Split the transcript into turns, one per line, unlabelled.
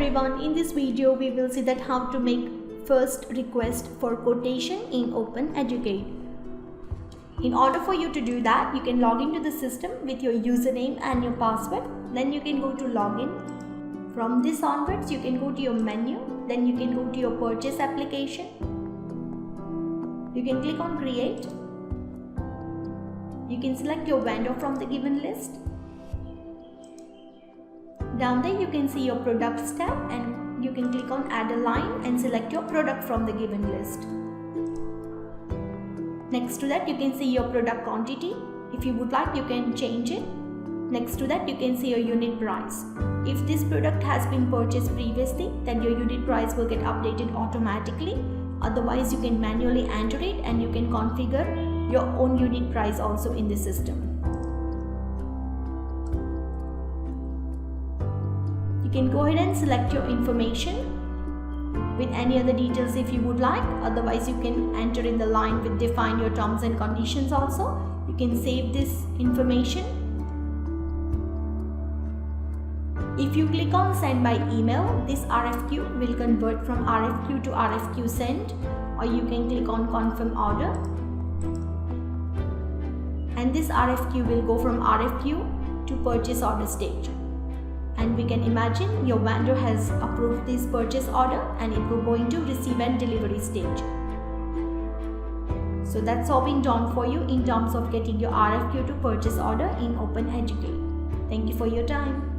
everyone, in this video we will see that how to make first request for quotation in OpenEduCat. In order for you to do that, you can log into the system with your username and your password. Then you can go to login. From this onwards, you can go to your menu. Then you can go to your purchase application. You can click on create. You can select your vendor from the given list. Down there you can see your products tab and you can click on add a line and select your product from the given list. Next to that you can see your product quantity. If you would like, you can change it. Next to that you can see your unit price. If this product has been purchased previously, then your unit price will get updated automatically. Otherwise you can manually enter it and you can configure your own unit price also in the system. You can go ahead and select your information with any other details if you would like. Otherwise you can enter in the line with define your terms and conditions also. You can save this information. If you click on send by email, this RFQ will convert from RFQ to RFQ send, or you can click on confirm order. And this RFQ will go from RFQ to purchase order stage. And we can imagine your vendor has approved this purchase order and it will go into receive and delivery stage. So that's all been done for you in terms of getting your RFQ to purchase order in OpenEduCat. Thank you for your time.